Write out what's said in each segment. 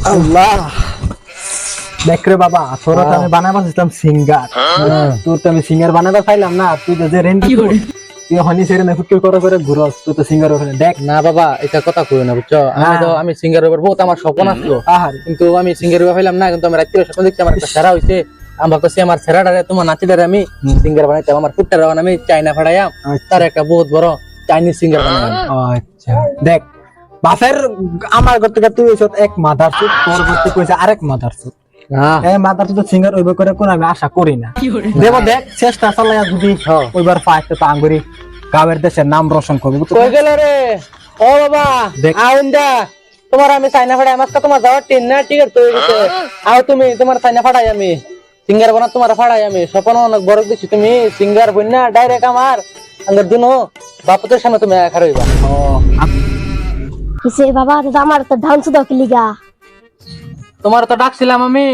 আল্লাহ দেখ রে বাবা, তোরা তো আমি বানাবার দিতাম সিঙ্গার, তোর তো আমি সিঙ্গার বানাবার পাইলাম না। তুই তো যে রেন্ট তুই হনি সেরে না ফুটকি করে ঘুরস, তুই তো সিঙ্গার ওখানে দেখ না বাবা, এটা কথা কই না বুঝছো। আমি সিঙ্গার এবার বহুত আমার স্বপ্ন আসলো, কিন্তু আমি সিঙ্গার এবার পাইলাম না। কিন্তু আমি রাত্রে স্বপ্ন দেখছি আমার একটা সেরা হইছে। আমার কাছে আমার সেরাটারে তোমার নাতিটারে আমি সিঙ্গার বানাইতাম। আমার ফুটটারে আমি চাইনা ফাড়াইয়াম, তার একটা বহুত বড় চাইনিজ সিঙ্গার বানাইলাম। আচ্ছা দেখ বাপের আমার ঘর থেকে তুই হইছ এক মাদার সুট, তোর ঘর থেকে হইছে আরেক মাদার সুট। এই মাদার সুট সিঙ্গার ওইবার করে কোন আমি আশা করি না। দেব দেখ চেষ্টা চালাইয়া যদি ওইবার পাই তো আঙ্গুরি গাঁয়ের দেশের নাম রোশন করবো। কই গেল রে ও বাবা? আউন্ডা তোমার আমি চাইনা ফাড়াই, আমার তোমার যাওয়ার ট্রেন না টিকিট তো হয়ে গেছে। আও তুমি তোমার চাইনা ফাড়াই, আমি সিঙ্গার বানা তোমার ফাড়াই। আমি স্বপ্ন অনেক বড় দেখছি, তুমি সিঙ্গার বন্যা ডাইরেক্ট আমার আঙ্গার দুনো বাপতের সামনে তুমি একা রইবা। কিসে বাবা, আমার তো ধান সুদা কি লিগা? তোমার তো ডাকছিলাম আমি,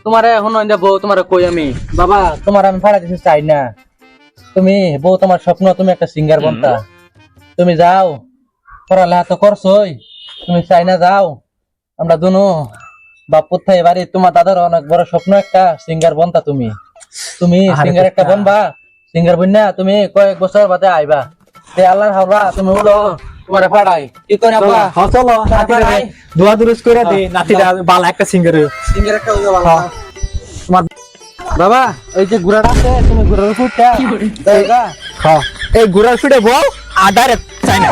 তোমারে এখন বউ তোমার কই আমি বাবা, তোমার আমি ফাড়া দিতে চাই না। তুমি বউ, তোমার স্বপ্ন তুমি একটা সিঙ্গার বনতা। তুমি যাও, পড়ালেখা তো করছোই, তুমি চাই না যাও। আমরা দুনো বাপুর থাই বাড়ি, তোমার দাদার অনেক বড় স্বপ্ন একটা সিঙ্গার বনতা। তুমি তুমি সিঙ্গার একটা বনবা, সিঙ্গার বন্যা তুমি কয়েক বছর বাদে আইবা। তে আল্লাহর হাওলা তুমি উড়ো তোমারে ফাড়াই কি করে আব্বা। চলো দোয়া দুরুস করে দে নাতিরা বালা একটা সিঙ্গার সিঙ্গার একটা হইলো ভালো। তোমার বাবা এই যে গুড়াটা আছে, তুমি গুড়ার ফুটটা দেগা। হ্যাঁ এই গুড়ার ফিডে বল আদারে চাই না।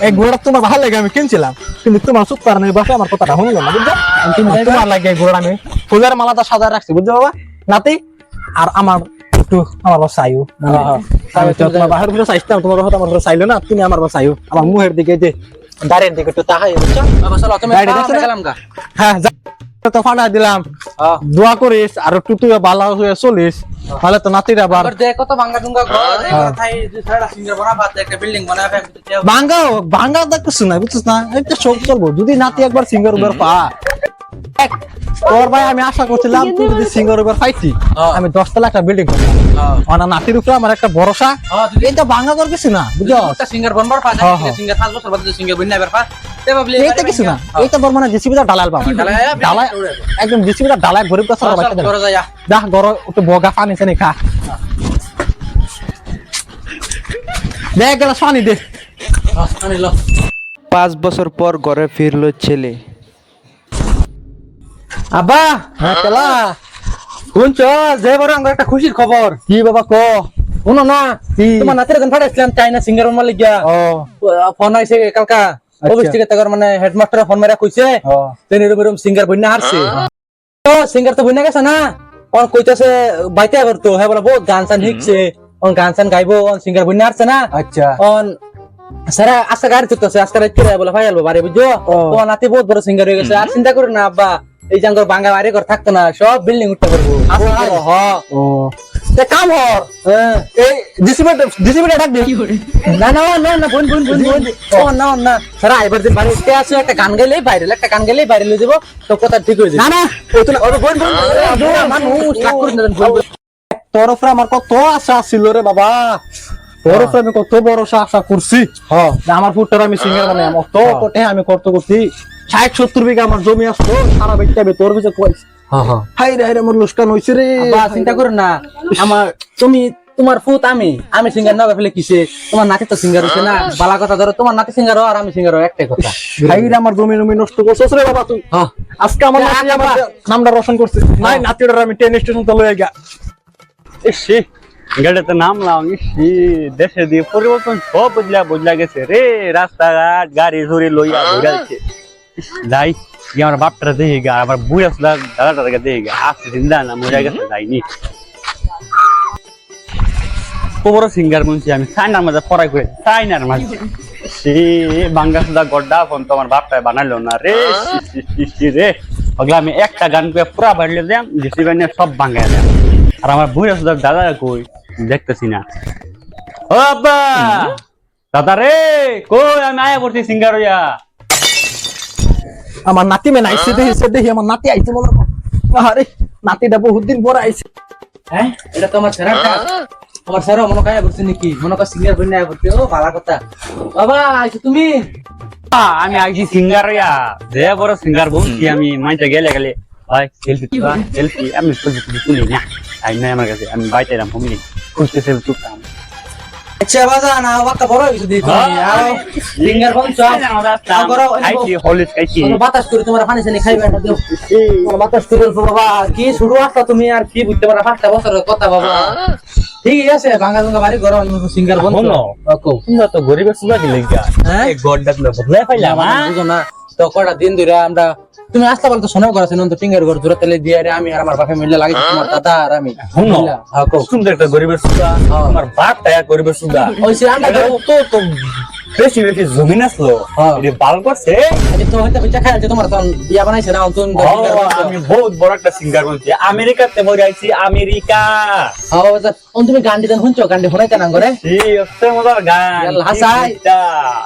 এই গুড়াটা তোমার ভালো লাগে, আমি কিনছিলাম, কিন্তু তোমার সুত পার নেই বাসা আমার কথাটা শুনলো না বুঝছো। তোমার লাগে এই গুড়া আমি ফুলের মালাটা সাজায় রাখছি বুঝছো বাবা নাতি। আর আমার একটু আমার বাবা চাইও, তোমার বাহার ঘুরে চাইছিলাম, তোমার বাবা আমার ঘরে চাইলো না, তুমি আমার বাবা চাইও। আমার মুহের দিকে যে দাঁড়ের দিকে একটু তাকাই বুঝছো। বাবা চলো তুমি গেলাম গা। হ্যাঁ তো ফাটা দিলাম, দোয়া করিস আর একটু তুই ভালো হয়ে চলিস, তাহলে তো নাতিরা আবার কত ভাঙ্গা ডুঙ্গা ঘর থাই দুইটা সিঙ্গার বানাবা, একটা বিল্ডিং বানাবে। ভাঙ্গা দেখছিস না বুঝছিস না, এটা সব চলবো যদি নাতি একবার সিঙ্গার উপর পা। তোর ভাই আমি আশা করছিলাম তুই যদি সিঙ্গার উপর পাইতি আমি 10 তলা একটা বিল্ডিং করতাম। আমার নাতির উপরে আমার একটা ভরসা, এটা ভাঙ্গা কর কিছু না বুঝছো। সিঙ্গার বনবার পা সিঙ্গার 5 বছর বাদে সিঙ্গার বন্যা এবার পা এইটা কিছু না, এইটা বর মানে জিসিবিটা ডালাল বাবা, ডালাই একদম জিসিবিটা ডালাই গরিব কাছে যা গর একটু বগা পানি চানি খা, দেখ গেলা পানি দে। 5 বছর পর ঘরে ফিরল ছেলে। আব্বা হ্যাঁ কেলা শুনছ যে বড় আমার একটা খুশির খবর। কি বাবা ক শুনো না, তোমার নাতির এখন ফাটাইছিলাম চাইনা সিঙ্গার বনবার লাগিয়া। ফোন আইছে কালকা অফিস থেকে, তার মানে হেডমাস্টার ফোন মারা কইছে তেন এরকম সিঙ্গার বন্যা হারছে। তো সিঙ্গার তো বন্যা গেছে না, অন কইতাছে বাইতে করতো। হ্যাঁ বলে বহুত গান চান শিখছে, অন গান চান গাইবো, অন সিঙ্গার বন্যা হারছে না। আচ্ছা অন সারা আজকে গাড়ি চলতেছে, আজকে রাত্রে বলে ভাই আলবো বাড়ি বুঝছো। তোমার নাতি বহুত বড় সিঙ্গার হয়ে গেছে। আর চিন্তা করো না আব্বা, এই জাঙ্গর বাঙ্গা বাড়ি ঘর থাকতো না, সব বিল্ডিং উঠতে পারবো। কাম হর এই ডিসিবিটা ডাক দে। না না না না বোন বোন বোন বোন না না সারা এবার যে বাড়ি তে আছে একটা গান গাইলেই ভাইরাল, একটা গান গাইলেই ভাইরাল হয়ে যাবো, তো কথা ঠিক হয়ে যাবে। না না ওই তো বোন বোন মানুষ রাগ করে না। তোর উপরে আমার কত আশা ছিল রে বাবা, তোর উপরে আমি কত বড় আশা করছি। আমার ফুটটার আমি সিঙ্গার বানাই, আমার তো কোটে আমি করতে 60-70 বিঘা আমার জমি আসতো, সারা বেচতে তোর কাছে কইছি। হাই রে আমার লুস্কান হইছে রে। বাবা চিন্তা করো না, আমার তুমি তোমার ফুট আমি সিঙ্গার না ফেলে কিসে, তোমার নাতি তো সিঙ্গার হইছে না। বালা কথা ধরো, তোমার নাতি সিঙ্গার আর আমি সিঙ্গার একটাই কথা। হাই রে আমার জমি নষ্ট করছস রে বাবা তুই। আজকে আমার নাতি আমার নামটা রোশন করছে। নাই নাতিটার আমি ট্রেন স্টেশন তো লইয়া গিয়া ইসি গাড়িতে নামলাম, ইসি দেশে দিয়ে পরিবর্তন সব বদলা গেছে রে। রাস্তাঘাট গাড়ি ধরে লইয়া ঘুরাইছে। যাই গিয়ে আমার বাপটা দেখে গা, আবার বুড়ি আসলা দাদাটাকে দেখে গা, আসতে চিন্তা না মজা গেছে যাইনি। বড় সিঙ্গার বলছি আমি, চাইনার মাঝে পড়াই করে চাইনার মাঝে সে বাঙ্গা সুদা গড্ডা ফোন তো আমার বাপটায় বানাইলো না রে। রে ওগুলো আমি একটা গান করে পুরা বাড়লে দিলাম, জেসি বানিয়ে সব ভাঙ্গাই দিলাম। আর আমার বুড়ি আসলা দাদা কই দেখতেছি না। ও আব্বা দাদা রে কই, আমি আয়া পড়ছি সিঙ্গার হইয়া। আমার নাতি মেন আইছে দেখি আমার নাতি আইছে বলো। আরে নাতিটা বহুত দিন পরে আইছে। হ্যাঁ এটা তো আমার সেরাটা, আমার সেরা মনে কায়া করছে নাকি, মনে কা সিঙ্গার বন্যা করতে। ও ভালো কথা বাবা, আইছো তুমি? আমি আইছি সিঙ্গার ইয়া যে বড় সিঙ্গার বলছি আমি মাইতে গেলে গেলে ভাই সেলফি আমি তুলি না তাই না আমার কাছে আমি বাইতে এলাম ভূমি খুঁজতেছে চুপতাম আচ্ছা বাজা না বাক্কা বড় হইছে দি তুমি আর সিঙ্গার বংশ খাইছি হলিস খাইছি বাতাস করে তোমার পানি পানি খাইবা না দিও তোমার বাতাস করে বাবা কি শুরু আসতা তুমি আর কি বুঝতে পারা 5টা বছরের কথা বাবা ঠিক আছে ভাঙা ভাঙা বাড়ি ঘর সিঙ্গার বংশ কো তোমরা তো গরিবের সুদা দিলে গা হ্যাঁ এই গড্ডা না বদলাই পাইলাম বুঝো না তো কটা দিন ধরে আমরা তুমি আসতে বলতো শোনো করেছেন তো টিঙ্গার ঘর জোরে তেলে দিয়ে রে আমি আর আমার বাপে মিলে লাগিয়েছি তোমার দাদা আর আমি হ্যাঁ কো সুন্দর একটা গরিবের সুদা আমার বাপ টাকা গরিবের সুদা ওই সে আমরা তো বেশি বেশি জমিন আসলো এটা বাল করছে তো হয়তো বেচা খাইছে তোমার তখন ইয়া বানাইছে না তুমি আমি বহুত বড় একটা সিঙ্গার বলছি আমেরিকাতে মরে আইছি আমেরিকা হ্যাঁ বাবা তুমি গান্ডি দেন শুনছো গান্ডি শোনাইতে না করে এই অস্তে মজার গান ইয়াল্লা, হাসাই।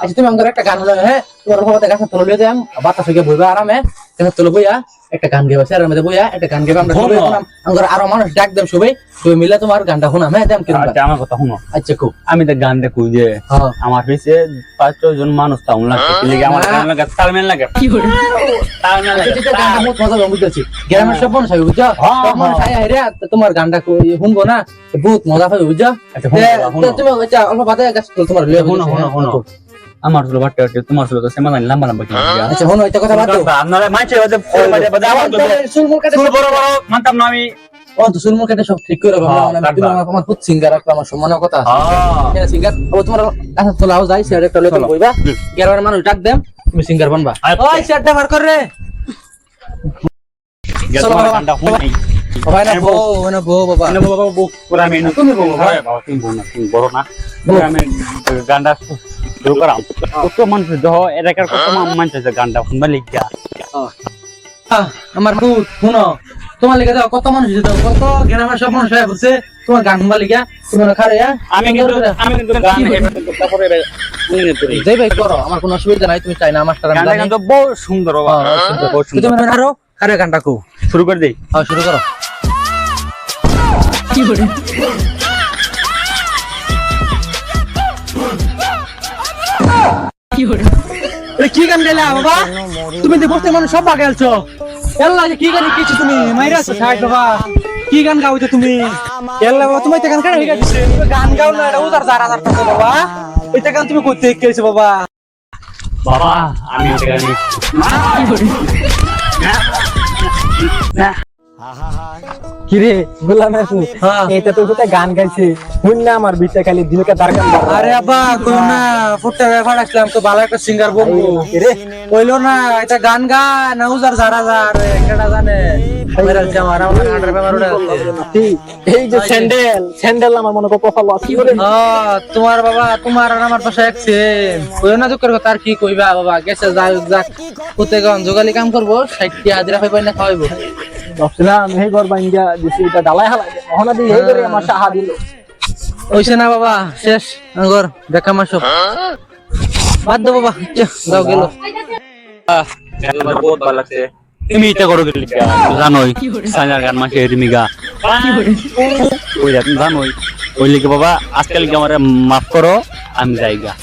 আচ্ছা তুমি আমার একটা গান হলো হ্যাঁ তোমার বাবা গাছে তুলে লয়ে যাম বাতাস হয়ে বইবা আরামে গাছে তুলে বইয়া একটা গান গাইবা স্যারের মধ্যে বইয়া একটা গান গাইবা আমরা সবাই শোনাম আমার আরো মানুষ ডাক দেম সবাই তুমি মিলে তোমার গানটা শোনাম হ্যাঁ দেম কিরকম আচ্ছা আমার কথা শুনো আচ্ছা কো আমি তো গান দেখু যে হ্যাঁ আমার পিছে 5-6 জন মানুষ তাও লাগছে কি লাগে আমার গান লাগে তালমেল লাগে তালমেল লাগে এটা গানটা বহুত মজা লাগে বুঝতেছি গ্রামের সব মানুষ হবে বুঝছো সব মানুষ আয় আয় রে তোমার গানটা শুনবো না বহুত মজা হবে বুঝছো আচ্ছা শুনো তুমি আচ্ছা অল্প বাদে গাছ তোমার লয়ে শুনো আমার ছিল বাট্টা তোমার ছিল তো সেমানা লম্বা লম্বা কি আচ্ছা শোনো এটা কথা বাদ দাও আপনারা মাইছে বাদে বাদে আমার তো সুলমুল কাটে চুল বড় বড় মানতাম না আমি ও তো সুলমুল কাটে সব ঠিক করে রাখলাম তুমি আমার খুব সিঙ্গার রাখলাম আমার সম্মানের কথা আছে সিঙ্গার ও তোমার কাছে তোলাও যাই স্যার একটা লয়ে কইবা গ্রামের মানুষ ডাক দেম তুমি সিঙ্গার বানবা ওই স্যারটা বার কর রে চলো গানটা শুনি ভাই না বউ বাবা না বাবা বুক পুরা মেনু তুমি বলো ভাই বাবা তুমি বলো না তুমি বড় না আমি গানটা শুরু করাম কত মানুষ দেহ এলাকার কত মানুষ আছে গানটা শুনবা লিখা আমার বউ শুনো তোমার লিখে দাও কত মানুষ দাও কত গ্রামের সব মানুষ হয়ে বলছে তোমার গান শুনবা লিখা তোমার খারে আমি কিন্তু গান তারপরে যাই ভাই করো আমার কোনো অসুবিধা নাই তুমি চাই না আমার গানটা কিন্তু বহুত সুন্দর বাবা বহুত সুন্দর তুমি আরো খারে গানটা কো শুরু করে দেই হ্যাঁ শুরু করো কি বলে কি গান গাইলা বাবা তুমি তো বসতে মানুষ সব বাগাইছো এল্লা যে কি গান কিছু তুমি মাইরা আছো সাইড বাবা কি গান গাওছো তুমি এল্লা বাবা তুমি তো গান কাটা হয়ে গেছে তুমি গান গাও না এটা উদার জারা জারা টাকা বাবা ওইটা গান তুমি কইতে গেছো বাবা বাবা আমি এটা গান কিরে গোলাম আসু এটা তো কোথায় গান গাইছে শুন না আমার বিটা খালি দিলকে দরকার আরে আব্বা কই না ফুটে ব্যাপার আসলাম তো ভালো একটা সিঙ্গার বলবো রে কইলো না এটা গান গা না উজার জারা জার কেডা জানে মেরা জামার আমার কাটার ব্যাপার ওটা এই যে স্যান্ডেল আমার মনে কো কপাল আছে বলে তোমার বাবা তোমার আর আমার পাশে এক সেম কইও না দুঃখের কথা আর কি কইবা বাবা গেছে যাক কোতে গান জোগালি কাম করবো 60 হাজার পাই না খাওয়াইবো ভাবছিলাম এই ঘর বাইঙ্গা দিছি এটা ডালাই হালাই মহনা দি এই করে আমার সাহা দিল ওইছে না বাবা শেষ আঙ্গর দেখা মাসো বাদ দাও বাবা যাও গেল বহুত ভালো লাগছে তুমি এটা করো দিলি জানোই সাজার গান মাসে রিমিগা ওই জানোই ওই লিখে বাবা আজকাল কি আমারে মাফ করো আমি যাইগা